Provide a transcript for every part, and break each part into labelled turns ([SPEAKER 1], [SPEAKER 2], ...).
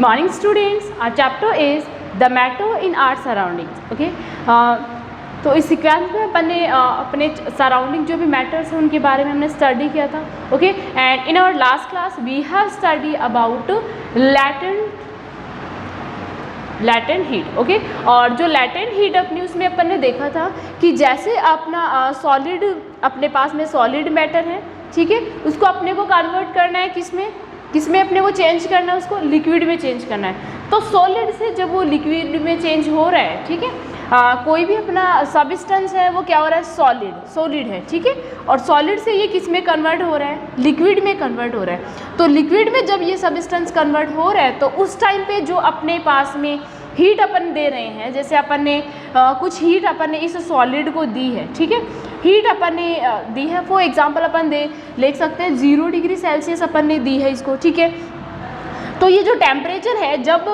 [SPEAKER 1] morning students, our chapter is the matter in our surroundings. Okay, तो इस sequence में अपन ने अपने सराउंडिंग जो भी मैटर्स हैं उनके बारे में हमने स्टडी किया था. Okay, and in our last class we have study about latent heat. Okay, और जो लैटेंट हीट अपनी उसमें अपन ने देखा था कि जैसे अपना सॉलिड अपने पास में सॉलिड मैटर है, ठीक है, उसको अपने को कन्वर्ट करना है किसमें अपने को चेंज करना है, उसको लिक्विड में चेंज करना है. तो सॉलिड से जब वो लिक्विड में चेंज हो रहा है, ठीक है, कोई भी अपना सब्सटेंस है वो क्या हो रहा है, सॉलिड है, ठीक है, और सॉलिड से ये किस में कन्वर्ट हो रहा है, लिक्विड में कन्वर्ट हो रहा है. तो लिक्विड में जब ये सब्सटेंस कन्वर्ट हो रहा है तो उस टाइम पे जो अपने पास में हीट अपन दे रहे हैं, जैसे अपन ने कुछ हीट अपन ने इस सॉलिड को दी है, ठीक है, हीट अपन ने दी है. फॉर एग्जांपल अपन लिख सकते हैं 0 डिग्री सेल्सियस अपन ने दी है इसको, ठीक है. तो ये जो टेम्परेचर है, जब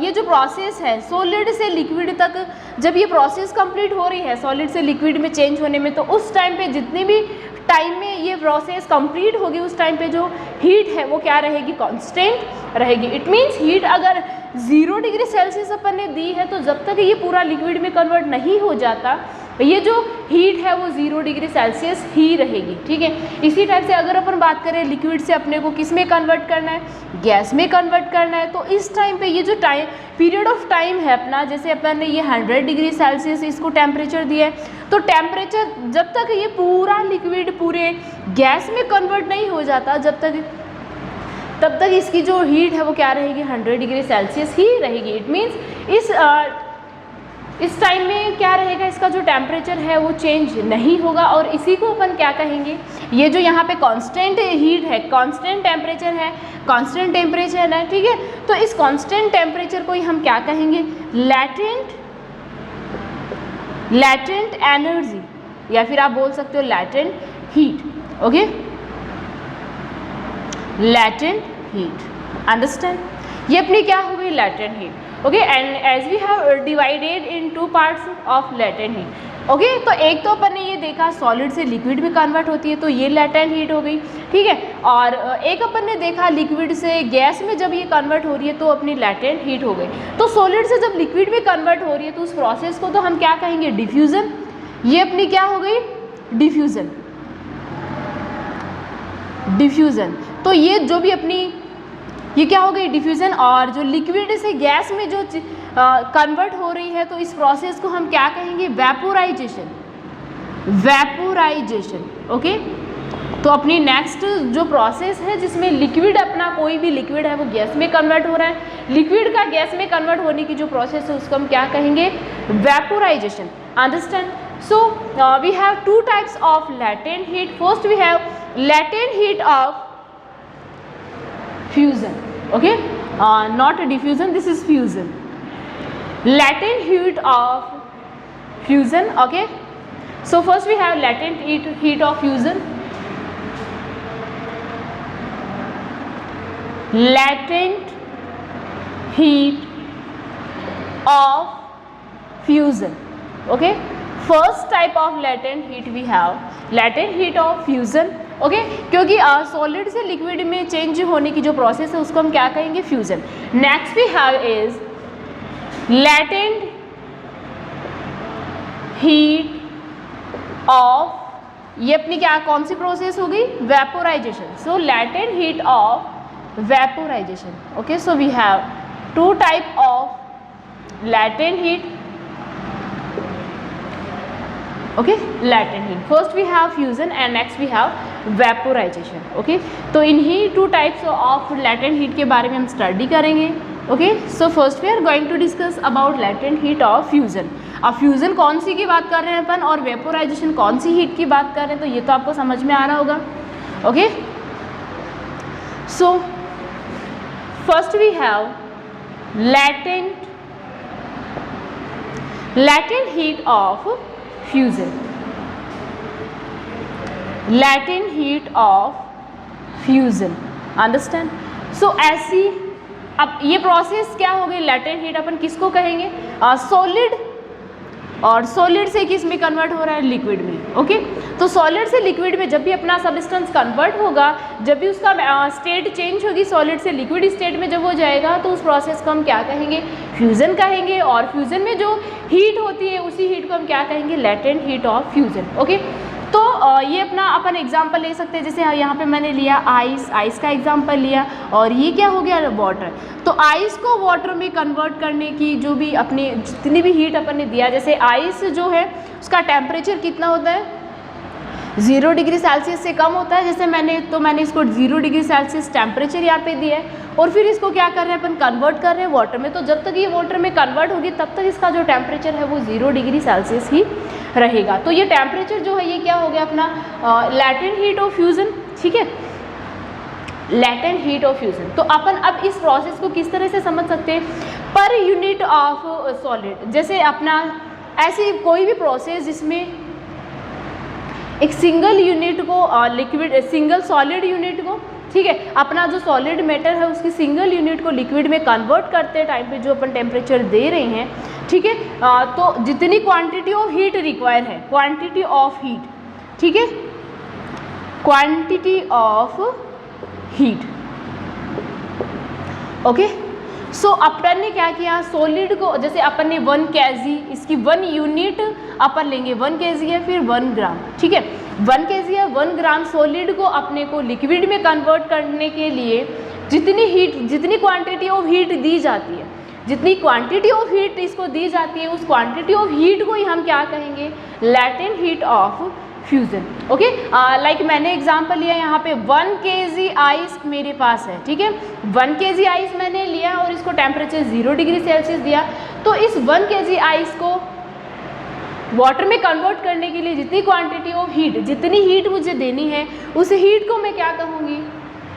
[SPEAKER 1] ये जो प्रोसेस है सॉलिड से लिक्विड तक जब ये प्रोसेस कंप्लीट हो रही है सॉलिड से लिक्विड में चेंज होने में, तो उस टाइम पे जितनी भी टाइम में ये प्रोसेस कंप्लीट होगी उस टाइम पे जो हीट है वो क्या रहेगी, कांस्टेंट रहेगी. इट मीन्स हीट अगर 0 डिग्री सेल्सियस अपन ने दी है तो जब तक ये पूरा लिक्विड में कन्वर्ट नहीं हो जाता ये जो हीट है वो 0 डिग्री सेल्सियस ही रहेगी, ठीक है. इसी टाइप से अगर अपन बात करें लिक्विड से अपने को किस में कन्वर्ट करना है, गैस में कन्वर्ट करना है, तो इस टाइम पे ये जो टाइम पीरियड ऑफ टाइम है अपना, जैसे अपन ने ये 100 डिग्री सेल्सियस इसको टेम्परेचर दिया है, तो टेम्परेचर जब तक ये पूरा लिक्विड पूरे गैस में कन्वर्ट नहीं हो जाता तब तक इसकी जो हीट है वो क्या रहेगी, 100 डिग्री सेल्सियस ही रहेगी. इट मीन्स इस टाइम में क्या रहेगा, इसका जो टेम्परेचर है वो चेंज नहीं होगा. और इसी को अपन क्या कहेंगे, ये जो यहाँ पे कांस्टेंट हीट है, कांस्टेंट टेम्परेचर है, कांस्टेंट टेम्परेचर है, ठीक है. तो इस कांस्टेंट टेम्परेचर को ही हम क्या कहेंगे, लैटेंट एनर्जी, या फिर आप बोल सकते हो latent heat. Okay, latent heat, understand. ये अपनी क्या हो गई, latent heat. Okay, and as we have divided in 2 parts of latent heat. Okay, तो एक तो अपन ने ये देखा सॉलिड से लिक्विड में कन्वर्ट होती है, तो ये लैटेंट हीट हो गई, ठीक है. और एक अपन ने देखा लिक्विड से गैस में जब ये कन्वर्ट हो रही है तो अपनी लैटेंट हीट हो गई. तो सॉलिड से जब लिक्विड में कन्वर्ट हो रही है तो उस प्रोसेस को तो हम क्या कहेंगे, डिफ्यूज़न. ये अपनी क्या हो गई, डिफ्यूज़न. तो ये जो भी अपनी ये क्या हो गई, डिफ्यूज़न. और जो लिक्विड से गैस में जो कन्वर्ट हो रही है तो इस प्रोसेस को हम क्या कहेंगे, वेपोराइजेशन. ओके, तो अपनी नेक्स्ट जो प्रोसेस है जिसमें लिक्विड अपना कोई भी लिक्विड है वो गैस में कन्वर्ट हो रहा है, लिक्विड का गैस में कन्वर्ट होने की जो प्रोसेस है उसको हम क्या कहेंगे, vaporisation. Understand. So we have 2 types of latent heat. First we have latent heat of fusion. Okay, not a diffusion, this is fusion. Latent heat of fusion. Okay, so first we have latent heat of fusion. Latent heat of fusion. Okay, first type of latent heat we have latent heat of fusion. Okay, क्योंकि solid से liquid में change होने की जो process है उसको हम क्या कहेंगे, fusion. Next we have is latent heat of, ये अपनी क्या कौन सी प्रोसेस हो गई, vaporisation. So latent heat of vaporisation. Okay, so we have 2 type of latent heat. Okay, latent heat. First we have fusion and next we have vaporization. Okay, तो इन्हीं 2 types of latent heat के बारे में हम study करेंगे. Okay, so first we are going to discuss about latent heat of fusion. अब fusion कौन सी की बात कर रहे हैं अपन और वेपोराइजेशन कौन सी हीट की बात कर रहे हैं, तो ये तो आपको समझ में आ रहा होगा. Okay, so first we have latent heat of fusion. Latent heat of fusion. Understand? So ऐसी अब ये प्रोसेस क्या हो गई, latent heat अपन किसको कहेंगे, सॉलिड और सॉलिड से किस में कन्वर्ट हो रहा है, लिक्विड में। ओके, तो सॉलिड से लिक्विड में जब भी अपना सब्सटेंस कन्वर्ट होगा, जब भी उसका स्टेट चेंज होगी, सॉलिड से लिक्विड स्टेट में जब हो जाएगा, तो उस प्रोसेस को हम क्या कहेंगे, फ्यूज़न कहेंगे। और फ्यूज़न में जो हीट होती है उसी हीट को हम क्या कहेंगे, latent heat of fusion. Okay, तो ये अपना अपन एग्जांपल ले सकते हैं, जैसे यहाँ पे मैंने लिया आइस का एग्जांपल लिया, और ये क्या हो गया, वाटर। तो आइस को वाटर में कन्वर्ट करने की जो भी अपनी जितनी भी हीट अपन ने दिया, जैसे आइस जो है उसका टेम्परेचर कितना होता है, 0 डिग्री सेल्सियस से कम होता है। जैसे मैंने इसको 0 डिग्री सेल्सियस टेम्परेचर यहाँ पे दिया है, और फिर इसको क्या कर रहे हैं अपन, कन्वर्ट कर रहे हैं वाटर में। तो जब तक ये वाटर में कन्वर्ट होगी तब तक इसका जो टेम्परेचर है वो 0 डिग्री सेल्सियस ही रहेगा। तो ये टेम्परेचर जो है ये क्या हो गया अपना लैटेंट हीट ऑफ फ्यूज़न। ठीक है, लैटेंट हीट ऑफ फ्यूज़न। तो अपन अब इस प्रोसेस को किस तरह से समझ सकते हैं, पर यूनिट ऑफ सॉलिड। जैसे अपना ऐसी कोई भी प्रोसेस जिसमें एक सिंगल यूनिट को लिक्विड, सिंगल सॉलिड यूनिट को, ठीक है, अपना जो सॉलिड मैटर है उसकी सिंगल यूनिट को लिक्विड में कन्वर्ट करते टाइम पे जो अपन टेम्परेचर दे रहे हैं, ठीक है, तो जितनी क्वांटिटी ऑफ हीट रिक्वायर है, क्वांटिटी ऑफ हीट, ठीक है, क्वांटिटी ऑफ हीट। ओके, सो अपन ने क्या किया, सॉलिड को, जैसे अपन ने 1 kg, इसकी 1 यूनिट अपन लेंगे, 1 kg है, फिर 1 ग्राम, ठीक है, 1 kg है, 1 ग्राम सॉलिड को अपने को लिक्विड में कन्वर्ट करने के लिए जितनी हीट, जितनी क्वांटिटी ऑफ हीट दी जाती है, जितनी क्वांटिटी ऑफ हीट इसको दी जाती है, उस क्वांटिटी ऑफ हीट को ही हम क्या कहेंगे, latent heat of fusion. Okay, like मैंने एग्जांपल लिया यहाँ पे 1 kg आइस मेरे पास है, ठीक है, 1 kg आइस मैंने लिया और इसको टेम्परेचर 0 डिग्री सेल्सियस दिया। तो इस 1 kg आइस को वाटर में कन्वर्ट करने के लिए जितनी क्वांटिटी ऑफ हीट, जितनी हीट मुझे देनी है, उस हीट को मैं क्या कहूँगी,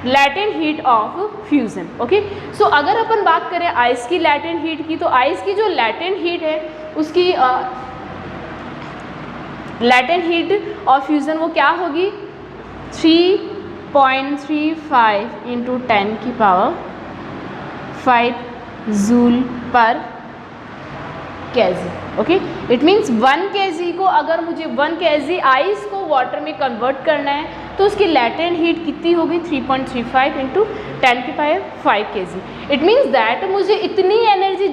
[SPEAKER 1] latent heat of fusion. Okay, so अगर अपन बात करें आइस की लैटेंट हीट की, तो आइस की जो लैटेंट हीट है उसकी लैटेंट हीट ऑफ फ्यूज़न वो क्या होगी, 3.35 × 10⁵ जूल पर kg। Okay, it means 1 kg को, अगर मुझे 1 kg आइस को वाटर में कन्वर्ट करना है तो उसकी लैटेंट हीट कितनी होगी, 3.35 × 10⁵ kg। इट मीन्स दैट मुझे इतनी एनर्जी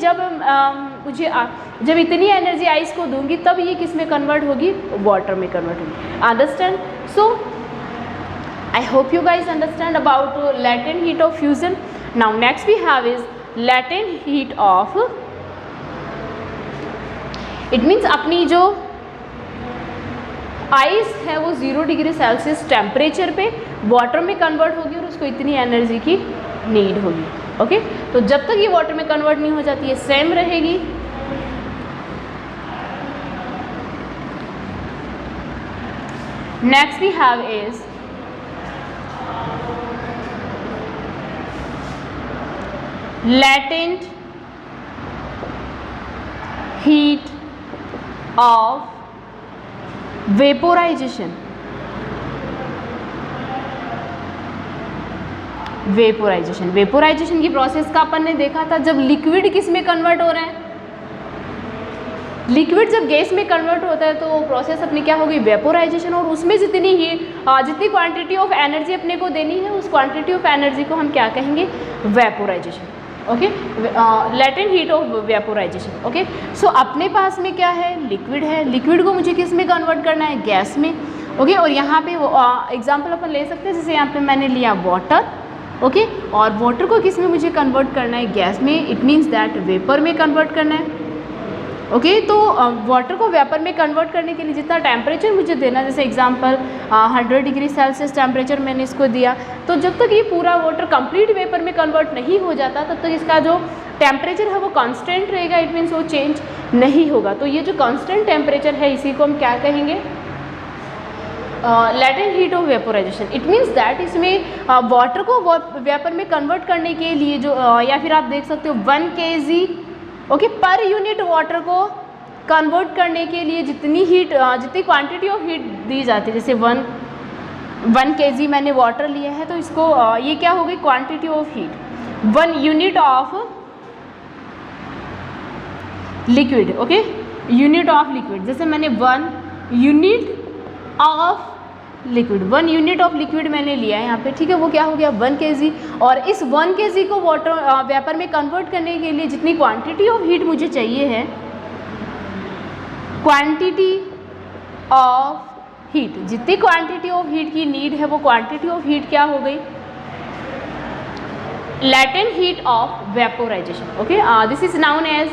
[SPEAKER 1] जब इतनी एनर्जी आइस को दूंगी तब ये किस में कन्वर्ट होगी, वाटर में कन्वर्ट होगी। Understand? So I hope you guys understand about latent heat of fusion. Now next we have is latent heat of, it means अपनी जो आइस है वो 0 डिग्री सेल्सियस टेम्परेचर पे वाटर में कन्वर्ट होगी और उसको इतनी एनर्जी की नीड होगी। ओके, तो जब तक ये वाटर में कन्वर्ट नहीं हो जाती है सेम रहेगी। Next we have is latent heat of vaporization। Vaporisation की प्रोसेस का अपन ने देखा था, जब लिक्विड किस में कन्वर्ट हो रहा है, लिक्विड जब गैस में कन्वर्ट होता है तो वो प्रोसेस अपनी क्या होगी, वेपोराइजेशन। और उसमें जितनी क्वांटिटी ऑफ एनर्जी अपने को देनी है उस क्वांटिटी ऑफ एनर्जी को हम क्या कहेंगे, vaporisation. Okay, latent heat of vaporisation. Okay, so अपने पास में क्या है, लिक्विड है, लिक्विड को मुझे किस में कन्वर्ट करना है, गैस में। ओके, और यहाँ पे एग्जांपल अपन ले सकते हैं, जैसे यहाँ पे मैंने लिया वाटर। ओके, और वाटर को किस में मुझे कन्वर्ट करना है, गैस में। इट मीन्स दैट वेपर में कन्वर्ट करना है। ओके, तो वाटर को वेपर में कन्वर्ट करने के लिए जितना टेम्परेचर मुझे देना, जैसे एग्जांपल 100 डिग्री सेल्सियस टेम्परेचर मैंने इसको दिया, तो जब तक ये पूरा वाटर कंप्लीट वेपर में कन्वर्ट नहीं हो जाता तब तक इसका जो टेम्परेचर है वो कांस्टेंट रहेगा। इट मीन्स वो चेंज नहीं होगा। तो ये जो कांस्टेंट टेम्परेचर है इसी को हम क्या कहेंगे, latent heat of vaporisation. It means that इसमें वाटर को वेपर में कन्वर्ट करने के लिए जो या फिर आप देख सकते हो 1 kg okay per unit water को कन्वर्ट करने के लिए जितनी क्वांटिटी ऑफ हीट दी जाती है, जैसे 1 kg मैंने वाटर लिया है तो इसको ये क्या हो गई, quantity of heat 1 unit of liquid. Okay, unit of liquid, जैसे मैंने 1 unit of liquid, 1 unit of liquid मैंने लिया है यहाँ पे, ठीक है, वो क्या हो गया 1 kg। और इस 1 kg को वाटर वेपर में कन्वर्ट करने के लिए जितनी क्वांटिटी ऑफ हीट मुझे चाहिए है, क्वांटिटी ऑफ हीट, जितनी क्वांटिटी ऑफ हीट की नीड है वो क्वांटिटी ऑफ हीट क्या हो गई, latent heat of vaporization, okay, this is known as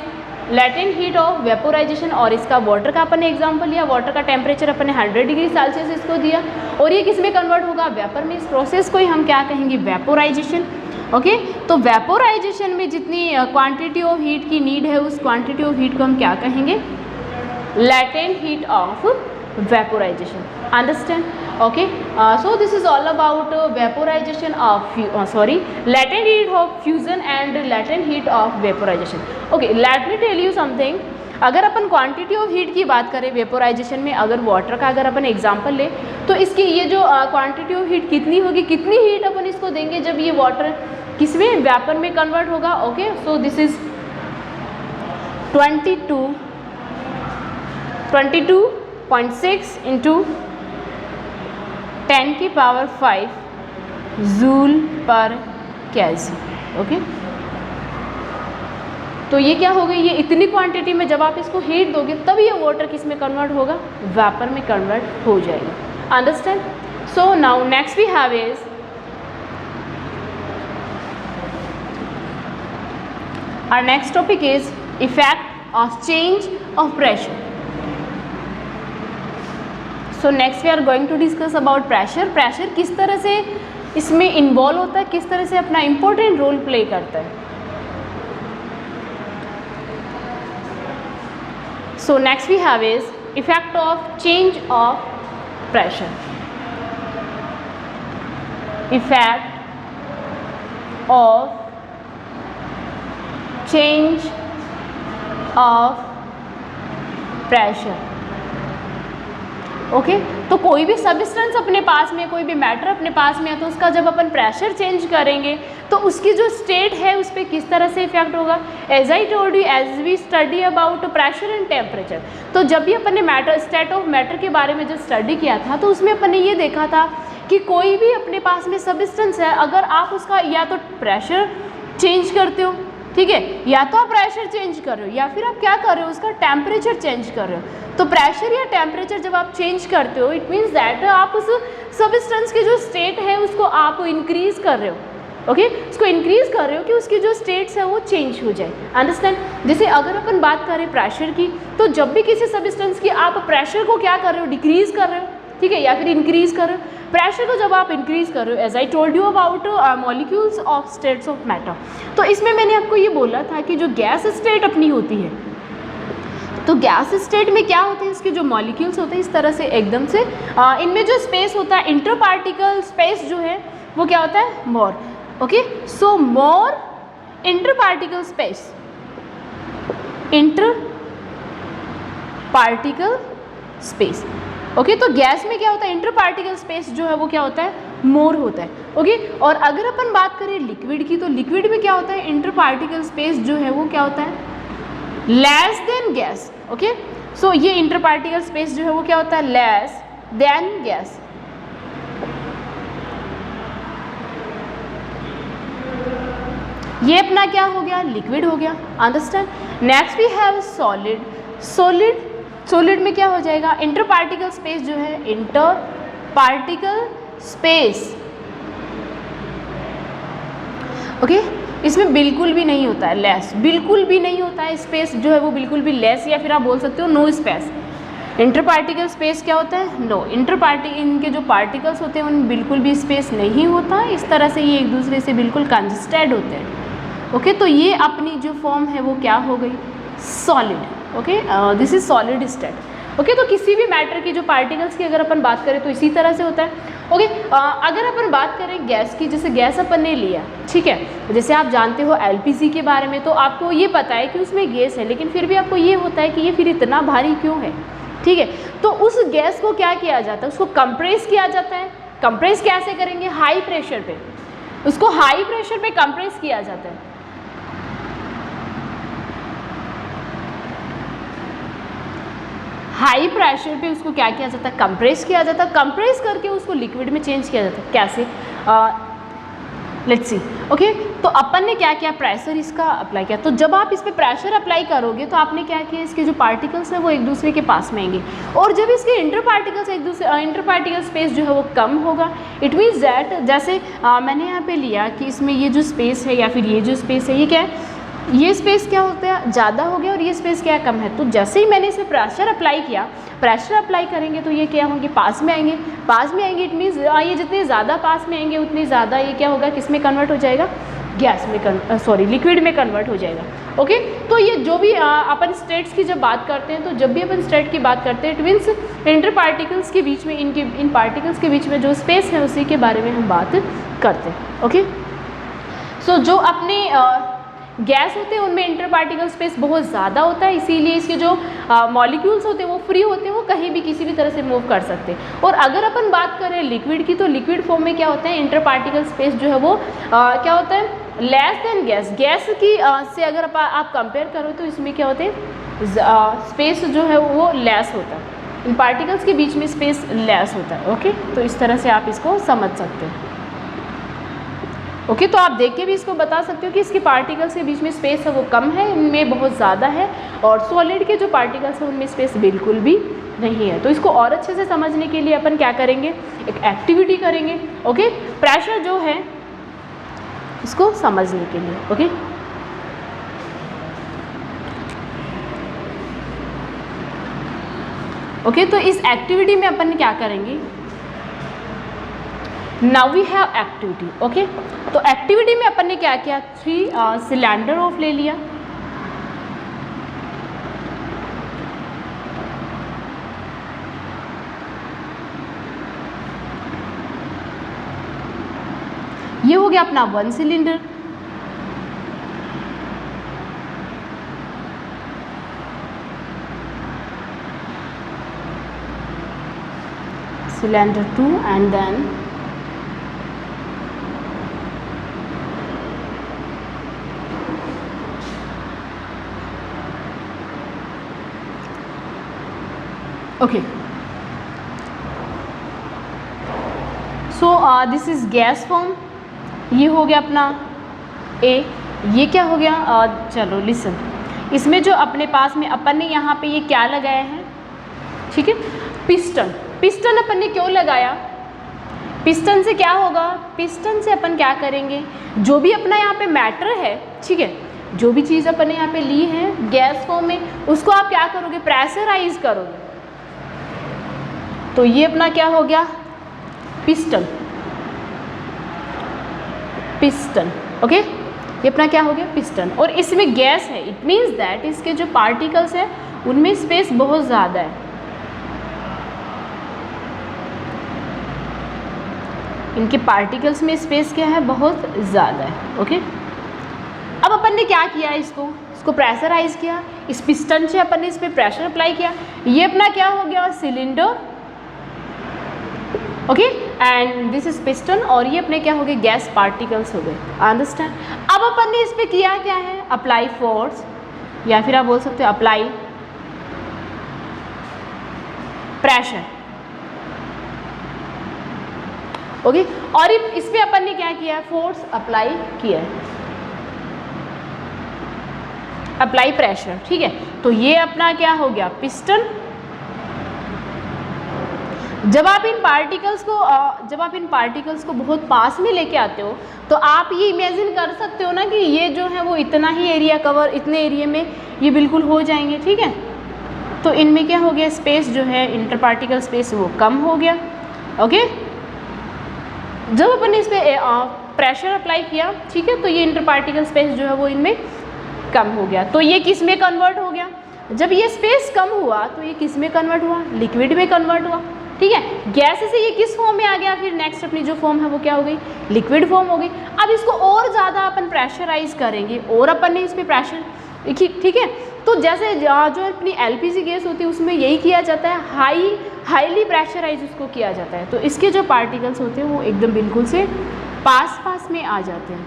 [SPEAKER 1] latent heat of vaporization। और इसका वाटर का अपन ने एग्जांपल लिया, वाटर का टेम्परेचर अपन ने 100 डिग्री सेल्सियस इसको दिया, और ये किस में कन्वर्ट होगा, वेपर में। इस प्रोसेस को ही हम क्या कहेंगे, वेपोराइजेशन, ओके। तो वेपोराइजेशन में जितनी क्वांटिटी ऑफ हीट की नीड है उस क्वांटिटी ऑफ हीट को हम क्या कहेंगे, latent heat of vaporization, understand, okay। So this is all about vaporization of latent heat of fusion and latent heat of vaporization, okay। Let me tell you something, अगर अपन quantity of heat की बात करें vaporisation में, अगर water का अगर अपन example ले तो इसकी ये जो क्वांटिटी ऑफ हीट कितनी होगी, कितनी हीट अपन इसको देंगे जब ये वाटर किसमें, वेपर में कन्वर्ट होगा, okay. So this is 22.6 into 10 की पावर 5 जूल पर केजी, ओके। तो ये क्या हो गई, ये इतनी क्वांटिटी में जब आप इसको हीट दोगे तब ये वाटर किस में कन्वर्ट होगा, वेपर में कन्वर्ट हो जाएगा, understand. So now next we have is our next topic is effect of change of pressure. So next we are going to discuss about pressure. Pressure किस तरह से इसमें इन्वॉल्व होता है, किस तरह से अपना इम्पोर्टेंट रोल प्ले करता है। So next we have is effect of change of pressure. Effect of change of pressure, okay. तो कोई भी सब्सटेंस अपने पास में, कोई भी मैटर अपने पास में है तो उसका जब अपन प्रेशर चेंज करेंगे तो उसकी जो स्टेट है उस पर किस तरह से इफेक्ट होगा। As I told you, as we study about pressure and temperature, तो जब भी अपन ने मैटर, स्टेट ऑफ मैटर के बारे में जब स्टडी किया था तो उसमें अपन ने ये देखा था कि कोई भी अपने पास में सब्सटेंस है, अगर आप उसका या तो प्रेशर चेंज करते हो, ठीक है, या तो आप प्रेशर चेंज कर रहे हो या फिर आप क्या कर रहे हो, उसका टेम्परेचर चेंज कर रहे हो। तो प्रेशर या टेम्परेचर जब आप चेंज करते हो, इट मीन्स दैट आप उस सब्सटेंस की जो स्टेट है उसको आप इंक्रीज कर रहे हो, ओके, उसको इंक्रीज कर रहे हो कि उसकी जो स्टेट्स है वो चेंज हो जाए, अंडरस्टैंड। जैसे अगर अपन बात करें प्रेशर की, तो जब भी किसी सब्सटेंस की आप प्रेशर को क्या कर रहे हो, डिक्रीज कर रहे हो, ठीक है, या फिर इंक्रीज कर रहे हो। प्रेशर को जब आप इंक्रीज कर रहे हो, as I told you about molecules of states of matter, तो इसमें मैंने आपको ये बोला था कि जो गैस स्टेट अपनी होती है, तो गैस स्टेट में क्या होते हैं, इसके जो मॉलिक्यूल्स होते हैं इस तरह से एकदम से इनमें जो स्पेस होता है, इंटर पार्टिकल स्पेस जो है वो क्या होता है, more, okay. So more inter particle space, inter particle space, okay. तो गैस में क्या होता है, इंटर पार्टिकल स्पेस जो है वो क्या होता है, मोर होता है, ओके। और अगर अपन बात करें लिक्विड की, तो लिक्विड में क्या होता है, इंटर पार्टिकल स्पेस जो है वो क्या होता है, लेस देन गैस, ओके। सो ये इंटर पार्टिकल स्पेस जो है वो क्या होता है, लेस देन गैस। ये अपना क्या हो गया, लिक्विड हो गया, understand. Next we have solid. Solid में क्या हो जाएगा, इंटर पार्टिकल स्पेस जो है, इंटर पार्टिकल स्पेस, ओके, इसमें बिल्कुल भी नहीं होता है लेस, बिल्कुल भी नहीं होता है स्पेस जो है वो बिल्कुल भी लेस, या फिर आप बोल सकते हो no space. Inter particle space क्या होता है, नो, इनके जो पार्टिकल्स होते हैं उनमें बिल्कुल भी स्पेस नहीं होता, इस तरह से ये एक दूसरे से बिल्कुल कंजस्टेड होते हैं, ओके। तो ये अपनी जो फॉर्म है वो क्या हो गई, solid, okay. This is solid state, okay. तो किसी भी मैटर की जो पार्टिकल्स की अगर अपन बात करें तो इसी तरह से होता है, ओके। अगर अपन बात करें गैस की, जैसे गैस अपन ने लिया, ठीक है, जैसे आप जानते हो एलपीजी के बारे में, तो आपको ये पता है कि उसमें गैस है, लेकिन फिर भी आपको ये होता है कि ये फिर इतना भारी क्यों है, ठीक है। तो उस गैस को क्या किया जाता है, उसको कंप्रेस किया जाता है। कंप्रेस कैसे करेंगे, हाई प्रेशर पे, उसको हाई प्रेशर पे कंप्रेस किया जाता है। हाई प्रेशर पे उसको क्या किया जाता है, कंप्रेस किया जाता है, कंप्रेस करके उसको लिक्विड में चेंज किया जाता है। कैसे, लेट्स सी। ओके, तो अपन ने क्या किया, प्रेशर इसका अप्लाई किया। तो जब आप इस पर प्रेशर अप्लाई करोगे तो आपने क्या किया, इसके जो पार्टिकल्स हैं वो एक दूसरे के पास में आएंगे, और जब इसके इंटर पार्टिकल्स एक दूसरे इंटर पार्टिकल स्पेस जो है वो कम होगा, इट मीन्स दैट जैसे मैंने यहाँ पे लिया कि इसमें ये जो स्पेस है या फिर ये जो स्पेस है, ये क्या है, ये स्पेस क्या होता है, ज़्यादा हो गया, और ये स्पेस क्या है, कम है। तो जैसे ही मैंने इसे प्रेशर अप्लाई किया, प्रेशर अप्लाई करेंगे तो ये क्या होंगे, पास में आएंगे, पास में आएंगे। इट मीन्स ये जितने ज़्यादा पास में आएंगे उतनी ज़्यादा ये क्या होगा, किस में कन्वर्ट हो जाएगा, गैस में लिक्विड में कन्वर्ट हो जाएगा। ओके, तो ये जो भी अपन स्टेट्स की जब बात करते हैं, तो जब भी अपन स्टेट की बात करते हैं, इट मीन्स इंटर पार्टिकल्स के बीच में, इन पार्टिकल्स के बीच में जो स्पेस है उसी के बारे में हम बात करते हैं। ओके, सो जो अपने गैस होते हैं उनमें इंटर पार्टिकल स्पेस बहुत ज़्यादा होता है, इसीलिए इसके जो मॉलिक्यूल्स होते हैं वो फ्री होते हैं, वो कहीं भी किसी भी तरह से मूव कर सकते हैं। और अगर अपन बात करें लिक्विड की, तो लिक्विड फॉर्म में क्या होता है, इंटर पार्टिकल स्पेस जो है वो क्या होता है, लेस देन गैस। गैस की से अगर आप कंपेयर करो तो इसमें क्या होते हैं, स्पेस जो है वो लेस होता है, इन पार्टिकल्स के बीच में स्पेस लेस होता है। ओके, तो इस तरह से आप इसको समझ सकते हैं। ओके, तो आप देख के भी इसको बता सकते हो कि इसके पार्टिकल्स के बीच में स्पेस है वो कम है, इनमें बहुत ज़्यादा है, और सॉलिड के जो पार्टिकल्स हैं उनमें स्पेस बिल्कुल भी नहीं है। तो इसको और अच्छे से समझने के लिए अपन क्या करेंगे, एक एक्टिविटी करेंगे। ओके, प्रेशर जो है इसको समझने के लिए। ओके, ओके, तो इस एक्टिविटी में अपन क्या करेंगे, now we have activity. Okay, तो एक्टिविटी में अपन ने क्या किया, 3 सिलेंडर ऑफ ले लिया, ये हो गया अपना 1 cylinder. Cylinder 2 and then okay, so this is gas form. ये हो गया अपना ए। ये क्या हो गया, चलो लिसन, इसमें जो अपने पास में अपन ने यहाँ पे ये क्या लगाया है, ठीक है, पिस्टन। पिस्टन अपन ने क्यों लगाया, पिस्टन से क्या होगा, पिस्टन से अपन क्या करेंगे, जो भी अपना यहाँ पे मैटर है, ठीक है, जो भी चीज़ अपन ने यहाँ पे ली है गैस फॉर्म में, उसको आप क्या करोगे, प्रेशराइज करोगे। तो ये अपना क्या हो गया, पिस्टन। पिस्टन, ओके, ये अपना क्या हो गया, पिस्टन। और इसमें गैस है, इट मीन्स दैट इसके जो पार्टिकल्स हैं उनमें स्पेस बहुत ज़्यादा है। इनके पार्टिकल्स में स्पेस क्या है, बहुत ज़्यादा है। ओके, अब अपन ने क्या किया, इसको प्रेशराइज किया, इस पिस्टन से अपन ने इस पर प्रेशर अप्लाई किया, ये अपना क्या हो गया, cylinder. Okay, and this is piston, और ये अपने क्या हो गए, गैस पार्टिकल्स हो गए। अंडरस्टैंड। अब अपन ने इस पे किया क्या है, अप्लाई फोर्स, या फिर आप बोल सकते हो अप्लाई प्रेशर। ओके, और इस पे अपन ने क्या किया, फोर्स अप्लाई किया है, अप्लाई प्रेशर। ठीक है, तो ये अपना क्या हो गया, पिस्टन। जब आप इन पार्टिकल्स को बहुत पास में लेके आते हो तो आप ये इमेजिन कर सकते हो ना कि ये जो है वो इतना ही एरिया कवर, इतने एरिया में ये बिल्कुल हो जाएंगे। ठीक है, तो इनमें क्या हो गया, स्पेस जो है इंटर पार्टिकल स्पेस वो कम हो गया। ओके, जब अपन ने इस पर प्रेशर अप्लाई किया, ठीक है, तो ये इंटर पार्टिकल स्पेस जो है वो इनमें कम हो गया। तो ये किस में कन्वर्ट हो गया, जब ये स्पेस कम हुआ तो ये किस में कन्वर्ट हुआ, लिक्विड में कन्वर्ट हुआ। ठीक है, गैस से ये किस फॉर्म में आ गया, फिर नेक्स्ट अपनी जो फॉर्म है वो क्या हो गई, लिक्विड फॉर्म हो गई। अब इसको और ज़्यादा अपन प्रेशराइज करेंगे, और अपन ने इस पर प्रेशर, ठीक है, तो जैसे जो अपनी एलपीजी गैस होती है उसमें यही किया जाता है, हाईली प्रेशराइज उसको किया जाता है। तो इसके जो पार्टिकल्स होते हैं वो एकदम बिल्कुल से पास में आ जाते हैं।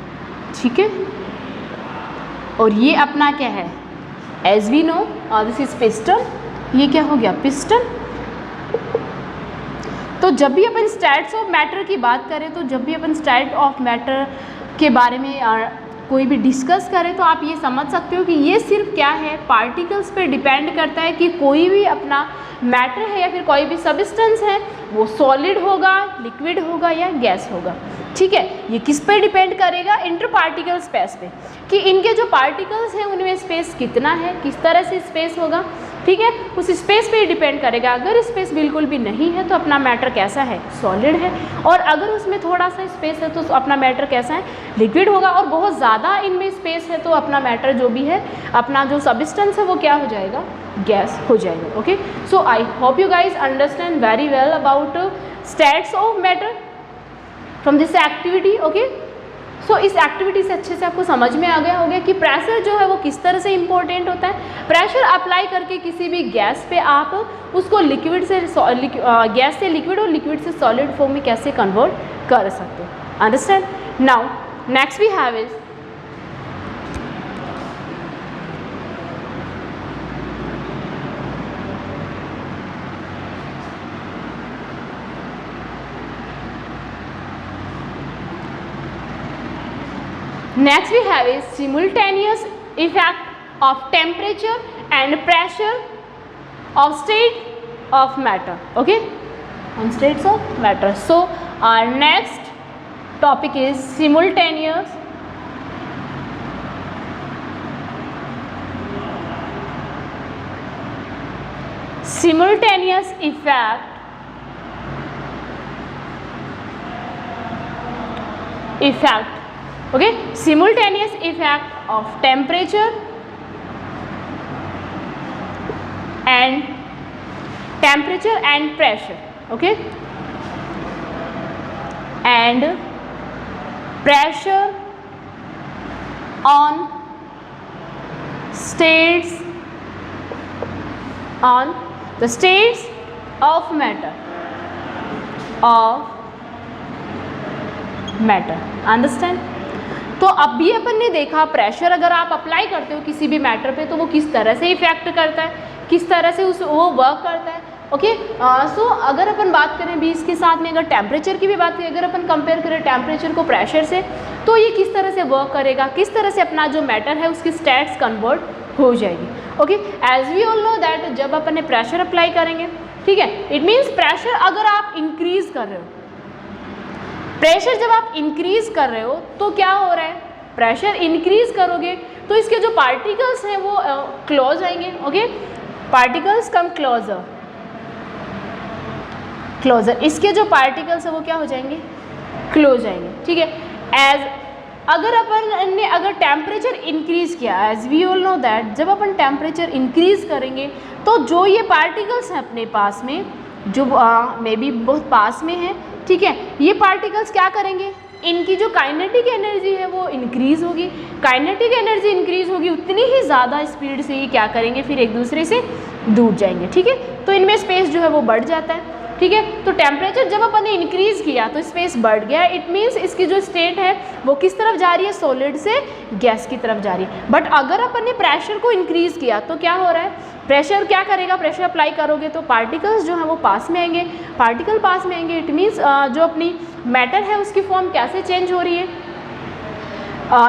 [SPEAKER 1] ठीक है, और ये अपना क्या है, as we know this is piston. ये क्या हो गया, पिस्टन। तो जब भी अपन स्टेट्स ऑफ मैटर की बात करें, तो जब भी अपन स्टेट ऑफ मैटर के बारे में कोई भी डिस्कस करें, तो आप ये समझ सकते हो कि ये सिर्फ क्या है, पार्टिकल्स पे डिपेंड करता है कि कोई भी अपना मैटर है या फिर कोई भी सब्सटेंस है वो सॉलिड होगा, लिक्विड होगा या गैस होगा। ठीक है, ये किस पे डिपेंड करेगा, इंटर पार्टिकल स्पेस पे, कि इनके जो पार्टिकल्स हैं उनमें स्पेस कितना है, किस तरह से स्पेस होगा। ठीक है, उस स्पेस पे डिपेंड करेगा। अगर स्पेस बिल्कुल भी नहीं है तो अपना मैटर कैसा है, सॉलिड है, और अगर उसमें थोड़ा सा स्पेस है तो अपना मैटर कैसा है, लिक्विड होगा, और बहुत ज़्यादा इनमें स्पेस है तो अपना मैटर जो भी है, अपना जो सब्सटेंस है वो क्या हो जाएगा, गैस हो जाएगा। Okay, so I hope you guys understand very well about states of matter from this activity. Okay, so इस एक्टिविटी से अच्छे से आपको समझ में आ गया होगा कि प्रेशर जो है वो किस तरह से इंपॉर्टेंट होता है। प्रेशर अप्लाई करके किसी भी गैस पे आप उसको लिक्विड से गैस से लिक्विड और लिक्विड से सॉलिड फॉर्म में कैसे कन्वर्ट कर सकते हो। Understand? Now next we have is next we have is simultaneous effect of temperature and pressure of state of matter. Okay, on states of matter. So our next topic is simultaneous effect. Okay, simultaneous effect of temperature and pressure. Okay, and pressure on the states of matter. Understand? तो अभी अपन ने देखा pressure अगर आप apply करते हो किसी भी मैटर पे तो वो किस तरह से इफेक्ट करता है, किस तरह से वो वर्क करता है। ओके, सो अगर अपन बात करें भी इसके साथ में, अगर टेम्परेचर की भी बात करें, अगर अपन कंपेयर करें टेम्परेचर को प्रेशर से, तो ये किस तरह से वर्क करेगा, किस तरह से अपना जो मैटर है उसकी स्टेट्स कन्वर्ट हो जाएगी। Okay, as we all know that जब अपन ने प्रेशर अप्लाई करेंगे, ठीक है, इट मीन्स प्रेशर अगर आप इंक्रीज कर रहे हो, प्रेशर जब आप इंक्रीज कर रहे हो तो क्या हो रहा है, प्रेशर इंक्रीज करोगे तो इसके जो पार्टिकल्स हैं वो क्लोज आएंगे। ओके, पार्टिकल्स कम क्लोजर, इसके जो पार्टिकल्स है वो क्या हो जाएंगे, क्लोज आएंगे। ठीक है, एज अगर अपन ने अगर टेम्परेचर इंक्रीज किया, as we all know that जब अपन टेम्परेचर इंक्रीज करेंगे तो जो ये पार्टिकल्स हैं अपने पास में, जो मे बी बहुत पास में है, ठीक है, ये पार्टिकल्स क्या करेंगे, इनकी जो काइनेटिक एनर्जी है वो इंक्रीज होगी। काइनेटिक एनर्जी इंक्रीज होगी, उतनी ही ज़्यादा स्पीड से ये क्या करेंगे, फिर एक दूसरे से दूर जाएंगे। ठीक है, तो इनमें स्पेस जो है वो बढ़ जाता है। ठीक है, तो टेम्परेचर जब अपन ने इंक्रीज किया तो स्पेस बढ़ गया, इट मीन्स इसकी जो स्टेट है वो किस तरफ जा रही है, सॉलिड से गैस की तरफ जा रही है। बट अगर अपन ने प्रेशर को इंक्रीज किया तो क्या हो रहा है, प्रेशर क्या करेगा, प्रेशर अप्लाई करोगे तो पार्टिकल्स जो हैं वो पास में आएंगे, पार्टिकल पास में आएंगे, इट मीन्स जो अपनी मैटर है उसकी फॉर्म कैसे चेंज हो रही है,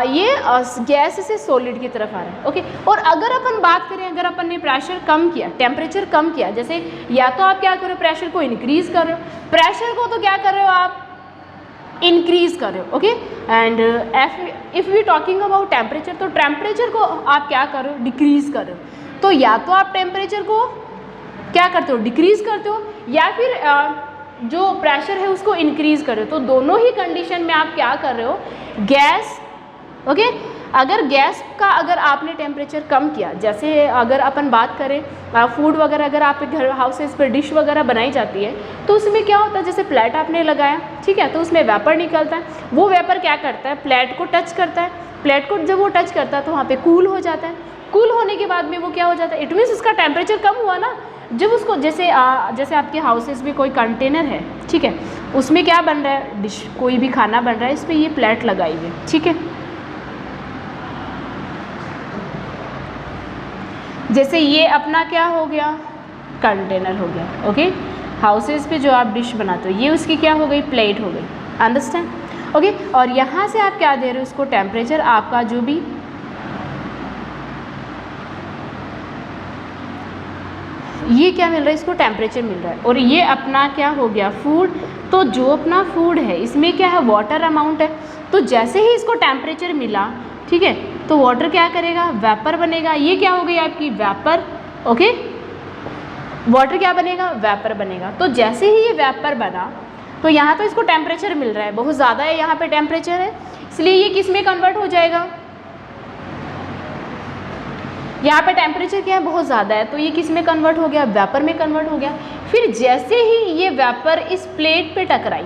[SPEAKER 1] ये गैस से सॉलिड की तरफ आ रहा है। ओके, और अगर अपन बात करें, अगर अपन ने प्रेशर कम किया, टेम्परेचर कम किया, जैसे या तो आप क्या कर रहे हो, प्रेशर को इंक्रीज कर रहे हो, प्रेशर को तो क्या कर रहे हो आप, इंक्रीज कर रहे हो। Okay, and if we talking about temperature, तो टेम्परेचर को आप क्या कर रहे हो, डिक्रीज कर रहे हो। तो या तो आप टेम्परेचर को क्या करते हो, डिक्रीज करते हो, या फिर जो प्रेशर है उसको इंक्रीज कर रहे हो। तो दोनों ही कंडीशन में आप क्या कर रहे हो, गैस। ओके, अगर गैस का अगर आपने टेम्परेचर कम किया, जैसे अगर अपन बात करें फूड वगैरह, अगर आप घर हाउसेस पर डिश वगैरह बनाई जाती है तो उसमें क्या होता है, जैसे प्लेट आपने लगाया, ठीक है, तो उसमें वेपर निकलता है, वो वेपर क्या करता है, प्लेट को टच करता है, प्लेट को जब वो टच करता है तो वहाँ पे कूल हो जाता है, कूल होने के बाद में वो क्या हो जाता है, इट मीन्स उसका टेम्परेचर कम हुआ ना। जब उसको जैसे आपके हाउसेस में कोई कंटेनर है, ठीक है, उसमें क्या बन रहा है, डिश कोई भी खाना बन रहा है, इस पर ये प्लेट लगाई हुई है, ठीक है, जैसे ये अपना क्या हो गया, कंटेनर हो गया। ओके, हाउसेस पे जो आप डिश बनाते हो ये उसकी क्या हो गई, प्लेट हो गई। अंडरस्टैंड? ओके, और यहाँ से आप क्या दे रहे हो इसको, टेम्परेचर आपका जो भी ये क्या मिल रहा है, इसको टेम्परेचर मिल रहा है। और ये अपना क्या हो गया, फूड। तो जो अपना फूड है इसमें क्या है, वाटर अमाउंट है। तो जैसे ही इसको टेम्परेचर मिला, ठीक है, तो वाटर क्या करेगा, वेपर बनेगा। ये क्या हो गई आपकी वेपर। ओके, वाटर क्या बनेगा, वेपर बनेगा। तो जैसे ही ये वेपर बना तो यहाँ तो इसको टेम्परेचर मिल रहा है, बहुत ज़्यादा है यहाँ पे टेम्परेचर है, इसलिए ये किस में कन्वर्ट हो जाएगा, यहाँ पे टेम्परेचर क्या है, बहुत ज़्यादा है, तो ये किस में कन्वर्ट हो गया, वेपर में कन्वर्ट हो गया। फिर जैसे ही ये वेपर इस प्लेट पे टकराई,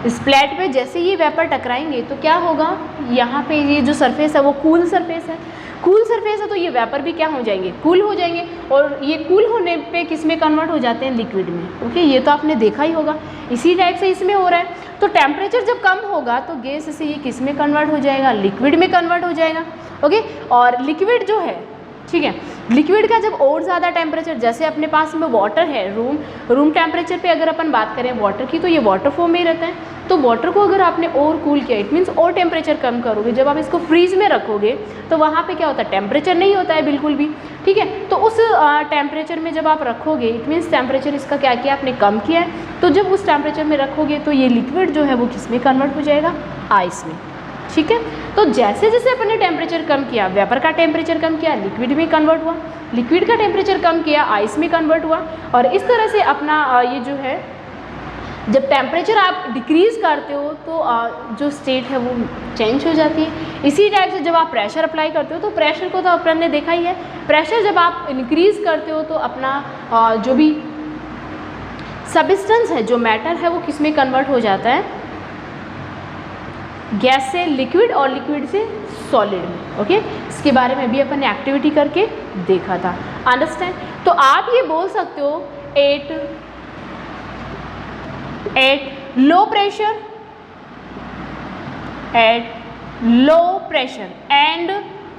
[SPEAKER 1] इस प्लेट पे जैसे ये वेपर टकराएंगे तो क्या होगा, यहाँ पे ये जो सरफेस है वो कूल सरफेस है। कूल सरफेस है तो ये वेपर भी क्या हो जाएंगे, कूल हो जाएंगे। और ये कूल होने पे किस में कन्वर्ट हो जाते हैं, लिक्विड में। ओके, ये तो आपने देखा ही होगा, इसी टाइप से इसमें हो रहा है। तो टेम्परेचर जब कम होगा तो गैस से ये किस में कन्वर्ट हो जाएगा, लिक्विड में कन्वर्ट हो जाएगा। ओके, और लिक्विड जो है, ठीक है, लिक्विड का जब और ज़्यादा टेम्परेचर, जैसे अपने पास में वाटर है, रूम टेम्परेचर पे अगर अपन बात करें वाटर की, तो ये वाटर फॉर्म में ही रहता है। तो वाटर को अगर आपने और कूल किया, इट मीन्स और टेम्परेचर कम करोगे, जब आप इसको फ्रीज में रखोगे तो वहाँ पे क्या होता है, टेम्परेचर नहीं होता है बिल्कुल भी। ठीक है, तो उस टेम्परेचर में जब आप रखोगे, इट मीन्स टेम्परेचर इसका क्या किया, आपने कम किया है। तो जब उस टेम्परेचर में रखोगे तो ये लिक्विड जो है वो किस में कन्वर्ट हो जाएगा, आइस में। ठीक है, तो जैसे जैसे अपन ने टेम्परेचर कम किया, वेपर का टेम्परेचर कम किया, लिक्विड में कन्वर्ट हुआ, लिक्विड का टेम्परेचर कम किया, आइस में कन्वर्ट हुआ। और इस तरह से अपना ये जो है, जब टेम्परेचर आप डिक्रीज़ करते हो तो जो स्टेट है वो चेंज हो जाती है। इसी टाइप से जब आप प्रेशर अप्लाई करते हो, तो प्रेशर को तो अपन ने देखा ही है, प्रेशर जब आप इंक्रीज़ करते हो तो अपना जो भी सब्सटेंस है, जो मैटर है, वो किस में कन्वर्ट हो जाता है, गैस से लिक्विड और लिक्विड से सॉलिड में। ओके, इसके बारे में भी अपन ने एक्टिविटी करके देखा था। अंडरस्टैंड? तो आप ये बोल सकते हो at low pressure and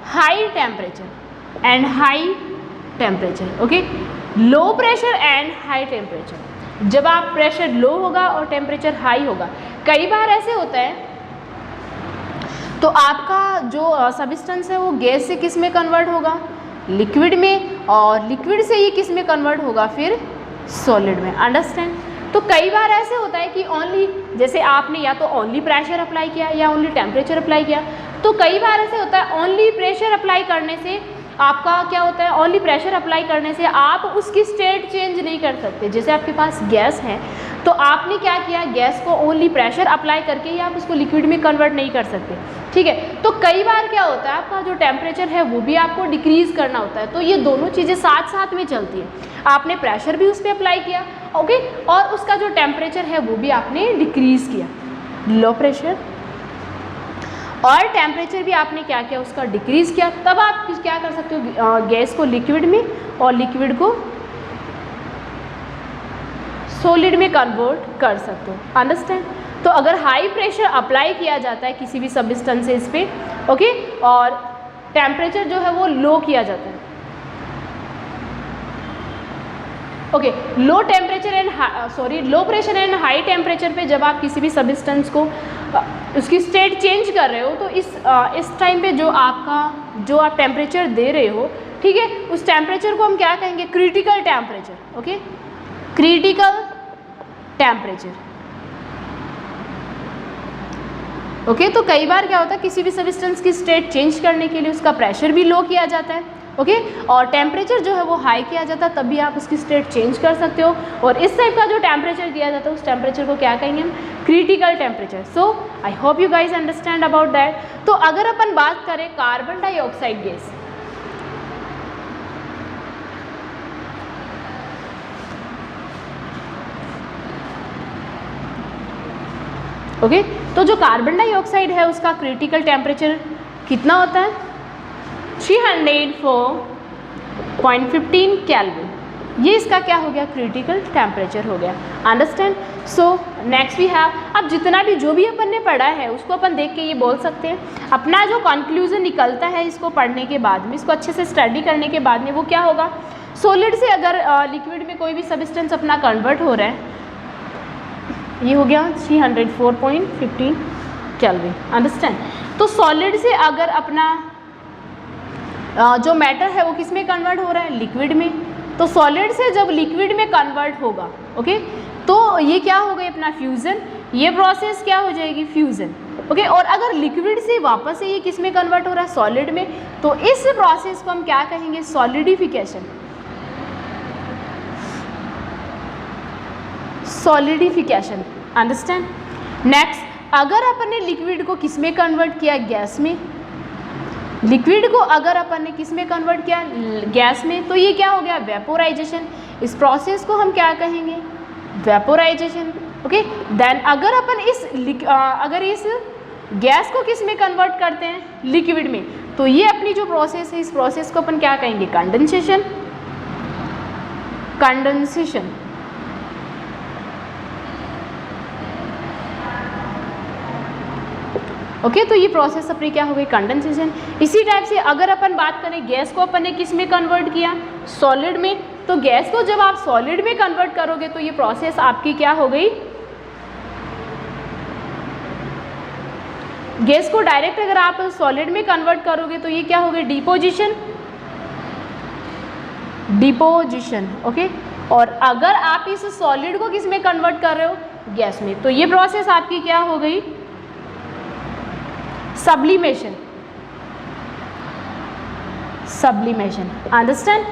[SPEAKER 1] high temperature. Okay, low pressure and high temperature, जब आप प्रेशर लो होगा और टेम्परेचर हाई होगा। कई बार ऐसे होता है तो आपका जो सब्सटेंस है वो गैस से किस में कन्वर्ट होगा, लिक्विड में, और लिक्विड से ये किस में कन्वर्ट होगा, फिर सॉलिड में। अंडरस्टैंड? तो कई बार ऐसे होता है कि ओनली, जैसे आपने या तो ओनली प्रेशर अप्लाई किया या ओनली टेम्परेचर अप्लाई किया। तो कई बार ऐसे होता है ओनली प्रेशर अप्लाई करने से आपका क्या होता है, ओनली प्रेशर अप्लाई करने से आप उसकी स्टेट चेंज नहीं कर सकते। जैसे आपके पास गैस है तो आपने क्या किया, गैस को ओनली प्रेशर अप्लाई करके ही आप उसको लिक्विड में कन्वर्ट नहीं कर सकते। ठीक है, तो कई बार क्या होता है, आपका जो टेम्परेचर है वो भी आपको डिक्रीज़ करना होता है। तो ये दोनों चीज़ें साथ साथ में चलती हैं। आपने प्रेशर भी उस पर अप्लाई किया, ओके, और उसका जो टेम्परेचर है वो भी आपने डिक्रीज़ किया, लो प्रेशर, और टेम्परेचर भी आपने क्या किया, उसका डिक्रीज़ किया। तब आप क्या कर सकते हो, गैस को लिक्विड में और लिक्विड को सॉलिड में कन्वर्ट कर सकते हो। अंडरस्टैंड? तो अगर हाई प्रेशर अप्लाई किया जाता है किसी भी सब्सटेंसेस पे, ओके, और टेम्परेचर जो है वो लो किया जाता है, okay, low pressure and high temperature पे जब आप किसी भी सब्सटेंस को उसकी स्टेट चेंज कर रहे हो, तो इस टाइम पे जो आप टेम्परेचर दे रहे हो, ठीक है, उस टेम्परेचर को हम क्या कहेंगे, critical temperature. Okay, critical temperature. Okay, तो कई बार क्या होता है, किसी भी सब्सटेंस की स्टेट चेंज करने के लिए उसका प्रेशर भी लो किया जाता है, ओके, और टेम्परेचर जो है वो हाई किया जाता है, तब भी आप उसकी स्टेट चेंज कर सकते हो। और इस टाइप का जो टेम्परेचर दिया जाता है उस टेम्परेचर को क्या कहेंगे हम, critical temperature. So I hope you guys understand about that. तो अगर अपन बात करें कार्बन डाइऑक्साइड गैस, ओके, तो जो कार्बन डाइऑक्साइड है उसका क्रिटिकल टेम्परेचर कितना होता है, 304.15 केल्विन। ये इसका क्या हो गया, क्रिटिकल टेम्परेचर हो गया। Understand? So next we have, अब जितना भी जो भी अपन ने पढ़ा है उसको अपन देख के ये बोल सकते हैं, अपना जो कंक्लूजन निकलता है इसको पढ़ने के बाद में, इसको अच्छे से स्टडी करने के बाद में, वो क्या होगा, सॉलिड से अगर लिक्विड में कोई भी सब्सटेंस अपना कन्वर्ट हो रहा है, ये हो गया 304.15 केल्विन, अंडरस्टैंड। तो सॉलिड से अगर अपना जो मैटर है वो किस में कन्वर्ट हो रहा है, लिक्विड में। तो सॉलिड से जब लिक्विड में कन्वर्ट होगा, ओके, तो ये क्या हो गई अपना फ्यूज़न, ये प्रोसेस क्या हो जाएगी, फ्यूज़न, ओके। और अगर लिक्विड से वापस से ये किस में कन्वर्ट हो रहा है, सॉलिड में, तो इस प्रोसेस को हम क्या कहेंगे, सॉलिडिफिकेशन, सॉलिडिफिकेशन, अंडरस्टैंड। नेक्स्ट, अगर अपन ने लिक्विड को किस में कन्वर्ट किया, गैस में। लिक्विड को अगर अपन ने किस में कन्वर्ट किया, गैस में, तो ये क्या हो गया, वेपोराइजेशन। इस प्रोसेस को हम क्या कहेंगे, वेपोराइजेशन, ओके। देन अगर अपन इस गैस को किस में कन्वर्ट करते हैं, लिक्विड में, तो ये अपनी जो प्रोसेस है, इस प्रोसेस को अपन क्या कहेंगे, कंडेंसेशन, कंडेंसेशन, ओके। तो ये प्रोसेस अपनी क्या हो गई, कंडेंसेशन। इसी टाइप से अगर अपन बात करें, गैस को अपन ने किस में कन्वर्ट किया, सॉलिड में। तो गैस को जब आप सॉलिड में कन्वर्ट करोगे तो ये प्रोसेस आपकी क्या हो गई, गैस को डायरेक्ट अगर आप सॉलिड में कन्वर्ट करोगे तो ये क्या हो गई, डिपोजिशन, डिपोजिशन, ओके। और अगर आप इस सॉलिड को किस में कन्वर्ट कर रहे हो, गैस में, तो ये प्रोसेस आपकी क्या हो गई, सब्लिमेशन, सब्लिमेशन, अंडरस्टैंड,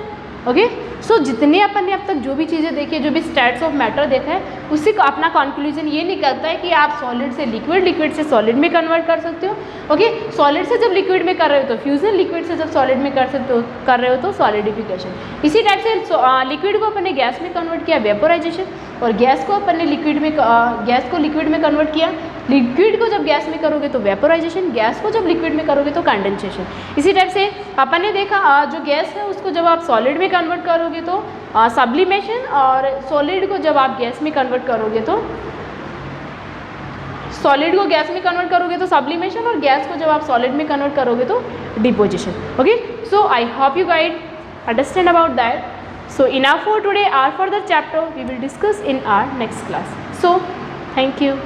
[SPEAKER 1] ओके। सो जितने अपन ने अब तक जो भी चीज़ें देखी है, जो भी स्टेट्स ऑफ मैटर देखा है, उससे अपना कंक्लूजन ये निकलता है कि आप सॉलिड से लिक्विड, लिक्विड से सॉलिड में कन्वर्ट कर सकते हो, ओके। सॉलिड से जब लिक्विड में कर रहे हो तो फ्यूजन, लिक्विड से जब सॉलिड में कर रहे हो तो सॉलिडिफिकेशन। इसी टाइप से लिक्विड को अपन ने गैस में कन्वर्ट किया, वेपोराइजेशन, और गैस को अपन ने लिक्विड में गैस को लिक्विड में कन्वर्ट किया, लिक्विड को जब गैस में करोगे तो वेपोराइजेशन, गैस को जब लिक्विड में करोगे तो कंडेंसेशन। इसी टाइप से अपन ने देखा जो गैस है उसको जब आप सॉलिड में कन्वर्ट करोगे तो सब्लिमेशन, और सॉलिड को जब आप गैस में कन्वर्ट करोगे तो सॉलिड को गैस में कन्वर्ट करोगे तो सब्लिमेशन, और गैस को जब आप सॉलिड में कन्वर्ट करोगे तो deposition, okay. So I hope you guide understand about that. So enough for today. Our further chapter we will discuss in our next class. So thank you.